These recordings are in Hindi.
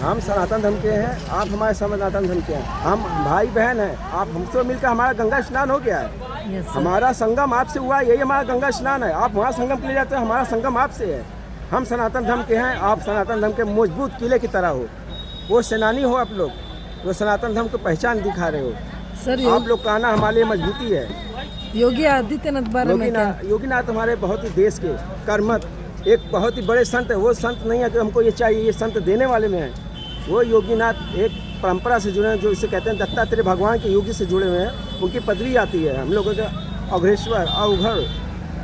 हम सनातन धर्म के हैं, आप हमारे सनातन धर्म के हैं, हम भाई बहन हैं। आप हमसे मिलकर हमारा गंगा स्नान हो गया है, Yes, sir. हमारा संगम आपसे हुआ है, यही हमारा गंगा स्नान है। आप वहाँ संगम के लिए जाते हैं, हमारा संगम आपसे है। हम सनातन धर्म के हैं, आप सनातन धर्म के मजबूत किले की तरह हो, वो सेनानी हो आप लोग, वो सनातन धर्म को पहचान दिखा रहे हो। सर आप लोग का आना हमारे लिए मजबूती है। योगी आदित्यनाथ बारे में क्या? योगीनाथ हमारे बहुत ही देश के कर्मठ एक बहुत ही बड़े संत है। वो संत नहीं है कि हमको ये चाहिए, ये संत देने वाले में है। वो योगीनाथ एक परंपरा से जुड़े हैं, जो इसे कहते हैं दत्तात्रेय भगवान के योगी से जुड़े हुए हैं। उनकी पदवी आती है हम लोगों का अघरेश्वर अवघर।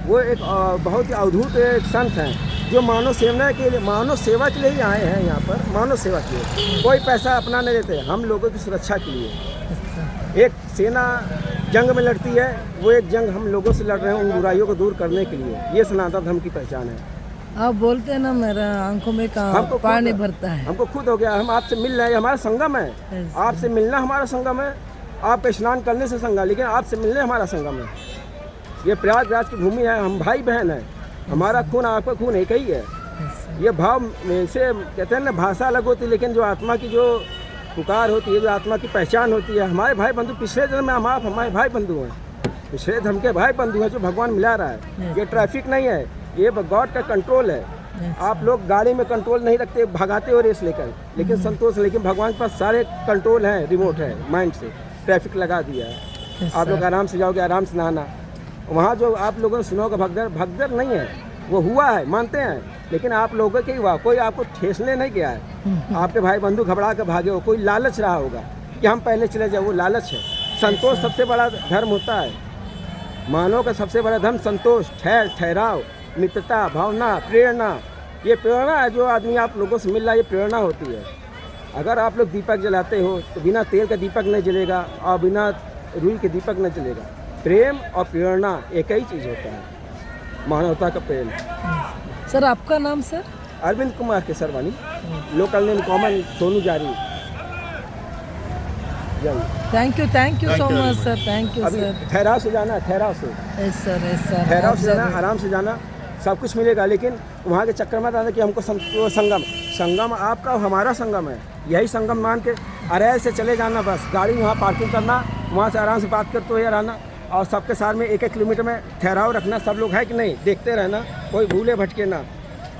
वो एक बहुत ही अवधूत एक संत हैं, जो मानव सेवा के लिए ही आए हैं यहाँ पर, मानव सेवा के लिए। कोई पैसा अपना नहीं देते, हम लोगों की सुरक्षा के लिए। एक सेना जंग में लड़ती है, वो एक जंग हम लोगों से लड़ रहे हैं उन बुराइयों को दूर करने के लिए। ये सनातन धर्म की पहचान है। आप बोलते हैं ना, मेरा आंखों में पानी भरता है। हमको खुद हो गया, हम आपसे मिल रहे हैं, हमारा संगम है। आपसे मिलना हमारा संगम है, आप स्नान करने से संगम, लेकिन आपसे मिलने हमारा संगम है। ये प्रयागराज की भूमि है, हम भाई बहन हैं, हमारा खून आपका खून एक ही है। ये भाव में से कहते हैं ना, भाषा अलग होती है, लेकिन जो आत्मा की जो पुकार होती है, जो आत्मा की पहचान होती है। हमारे भाई बंधु पिछले जन्म में हम आप हमारे भाई बंधु हैं, पिछले धर्म के भाई बंधु हैं, जो भगवान मिला रहा है। ये ट्रैफिक नहीं है, ये गॉड का कंट्रोल है। आप लोग गाड़ी में कंट्रोल नहीं रखते, भगाते हो रेस लेकर, लेकिन संतोष, लेकिन भगवान के पास सारे कंट्रोल हैं, रिमोट है, माइंड से ट्रैफिक लगा दिया है। आप लोग आराम से जाओगे, आराम से नहाना। वहाँ जो आप लोगों ने सुना होगा भगदड़ नहीं है, वो हुआ है, मानते हैं, लेकिन आप लोगों के हुआ, कोई आपको ठेसने नहीं गया है। आपके भाई बंधु घबरा कर भागे हो, कोई लालच रहा होगा कि हम पहले चले जाए, वो लालच है। संतोष सबसे बड़ा धर्म होता है, मानव का सबसे बड़ा धर्म संतोष, ठहराव, मित्रता, भावना, प्रेरणा। ये प्रेरणा है जो आदमी आप लोगों से मिल रहा है, ये प्रेरणा होती है। अगर आप लोग दीपक जलाते हो तो बिना तेल का दीपक नहीं जलेगा और बिना रुई के दीपक नहीं जलेगा। प्रेम और प्रेरणा एक ही चीज़ होता है, मानवता का प्रेम। सर आपका नाम? Sir Arvind Kumar Kesarwani, local name common Sonu जारी। Thank you so much sir, thank you sir. ठहराव से जाना, ठहराव से, ठहराव से जाना, आराम से जाना, सब कुछ मिलेगा। लेकिन वहाँ के चक्कर में आता कि हमको संगम आपका हमारा संगम है, यही संगम मान के अरैल से चले जाना, बस गाड़ी वहाँ पार्किंग करना, वहाँ से आराम से बात करते हुए रहना, और सबके साथ में 1-1 किलोमीटर में ठहराव रखना। सब लोग है कि नहीं, देखते रहना, कोई भूले भटके ना।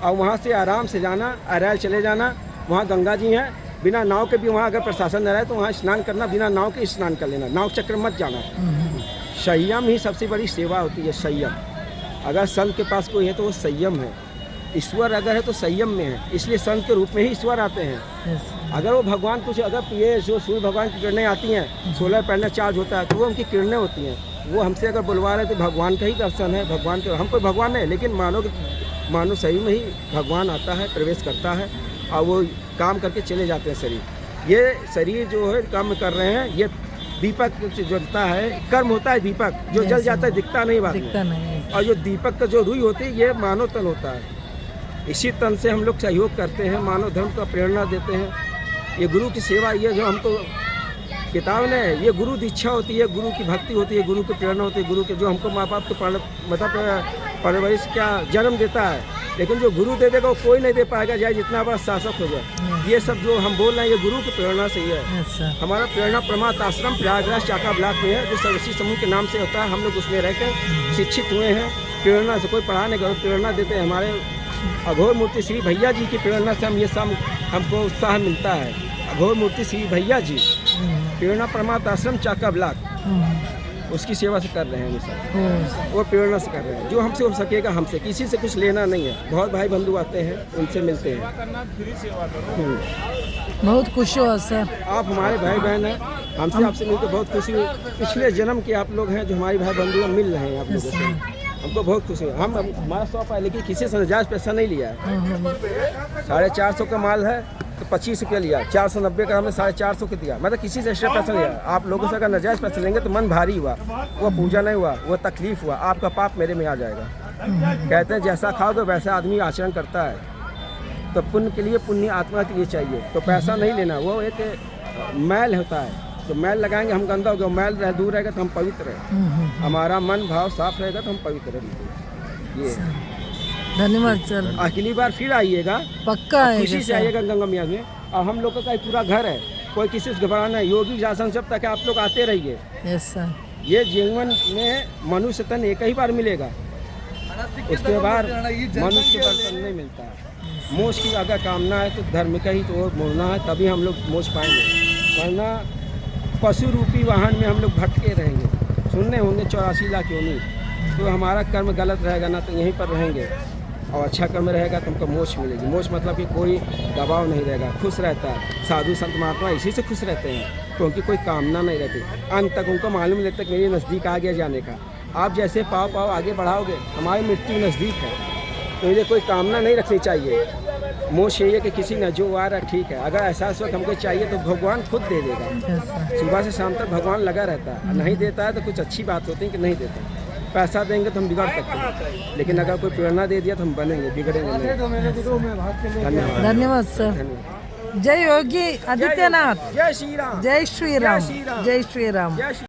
और वहाँ से आराम से जाना, अरैल चले जाना, वहाँ गंगा जी हैं, बिना नाव के भी वहाँ अगर प्रशासन न रहे तो वहाँ स्नान करना, बिना नाव के स्नान कर लेना, नाव चक्कर मत जाना। संयम ही सबसे बड़ी सेवा होती है, संयम। अगर संत के पास कोई है तो वो संयम है। ईश्वर अगर है तो संयम में है, इसलिए संत के रूप में ही ईश्वर आते हैं। अगर वो भगवान कुछ, अगर ये जो सूर्य भगवान की किरणें आती हैं, सोलर पैनल चार्ज होता है तो वो उनकी किरणें होती हैं, वो हमसे अगर बुलवा रहे तो भगवान का ही दर्शन है। भगवान के, हम कोई भगवान नहीं, लेकिन मानो सही में ही भगवान आता है, प्रवेश करता है, और वो काम करके चले जाते हैं। ये शरीर जो है काम कर रहे हैं, ये दीपक जलता है, कर्म होता है दीपक, जो जल जाता है दिखता नहीं बाद में। और जो दीपक का जो रुई होती है, ये मानव तन होता है। इसी तन से हम लोग सहयोग करते हैं, मानव धर्म का प्रेरणा देते हैं। ये गुरु की सेवा, ये जो हमको किताब ने, ये गुरु दीक्षा होती है, गुरु की भक्ति होती है, गुरु की प्रेरणा होती है, गुरु के जो हमको माँ बाप के मतलब परवरिश का जन्म देता है। लेकिन जो गुरु दे देगा वो कोई नहीं दे पाएगा, चाहे जितना बड़ा शासक हो जाए। ये सब जो हम बोल रहे हैं, ये गुरु की प्रेरणा से ही है। हमारा प्रेरणा परमात्मा आश्रम प्रयागराज चाका ब्लॉक में है, जो सर्वश्री समूह के नाम से होता है। हम लोग उसमें रहकर शिक्षित हुए हैं। प्रेरणा से कोई पढ़ा नहीं, प्रेरणा देते हैं। हमारे अघोर मूर्ति श्री भैया जी की प्रेरणा से हम ये सब हमको उत्साह मिलता है। अघोर मूर्ति श्री भैया जी, प्रेरणा परमात्मा आश्रम चाका ब्लॉक, उसकी सेवा से कर रहे हैं। ये सब वो प्रेरणा से कर रहे हैं, जो हमसे हो सकेगा हमसे, किसी से कुछ लेना नहीं है। बहुत भाई बंधु आते हैं, उनसे मिलते हैं। बहुत खुशी हुआ सर, आप हमारे भाई बहन हैं, हमसे आपसे मिलकर बहुत खुशी हुई। पिछले जन्म के आप लोग हैं जो हमारे भाई बंधु मिल रहे हैं आप लोगों से, हमको बहुत खुशी है। हमारा शॉप है, लेकिन किसी से नजायज पैसा नहीं लिया है। 450 का माल है तो 25 रुपया लिया, 490 का हमने 450 के दिया। मतलब किसी से एक्स्ट्रा पैसा लिया। आप लोगों से अगर नजायज पैसा लेंगे तो मन भारी हुआ, वो पूजा नहीं हुआ, वो तकलीफ हुआ, आपका पाप मेरे में आ जाएगा। कहते हैं जैसा खाओगे वैसा आदमी आचरण करता है। तो पुण्य के लिए, पुण्य आत्मा के लिए चाहिए, तो पैसा नहीं लेना। वो एक मैल होता है, तो मैल लगाएंगे हम गंदा हो गया, मैल दूर रहेगा तो हम पवित्र रहें। हमारा मन भाव साफ रहेगा तो हम पवित्र रहेंगे। ये धन्यवाद सर, अगली बार फिर आइएगा, पक्का खुशी से आइएगा गंगा मैया में। और हम लोगों का पूरा घर है, कोई किसी से घबराना है। योगी शासन जब तक है आप लोग आते रहिए। Yes sir. ये जीवन में मनुष्य तन एक ही बार मिलेगा, उसके बाद मनुष्य बर्तन नहीं मिलता। मोक्ष की अगर कामना है तो धर्म का ही तो मोड़ना है, तभी हम लोग मोक्ष पाएंगे, वरना पशु रूपी वाहन में हम लोग भटके रहेंगे। सुनने होंगे 84 लाख योनि, तो हमारा कर्म गलत रहेगा ना तो यहीं पर रहेंगे, और अच्छा कर्म रहेगा तो हमको मोक्ष मिलेगी। मोक्ष मतलब कि कोई दबाव नहीं रहेगा, खुश रहता है। साधु संत महात्मा इसी से खुश रहते हैं, क्योंकि कोई कामना नहीं रहती। अंत तक उनको मालूम रहता है कि मेरे नज़दीक आ गया जाने का। आप जैसे पाव पाव आगे बढ़ाओगे, हमारी मृत्यु नज़दीक है, तो मुझे कोई कामना नहीं रखनी चाहिए। मोक्ष ये है कि किसी न जो आ रहा ठीक है, अगर ऐसा वक्त हमको चाहिए तो भगवान खुद दे देगा। सुबह से शाम तक भगवान लगा रहता है, नहीं देता है तो कुछ अच्छी बात होती है कि नहीं देता। पैसा देंगे तो हम बिगड़ सकते हैं, लेकिन अगर कोई प्रेरणा दे दिया तो हम बनेंगे, बिगड़ेंगे नहीं। धन्यवाद। धन्यवाद सर। धन्यवाद। जय योगी आदित्यनाथ। जय श्री राम। जय श्री राम। जय श्री राम। जय श्री राम। जय श्री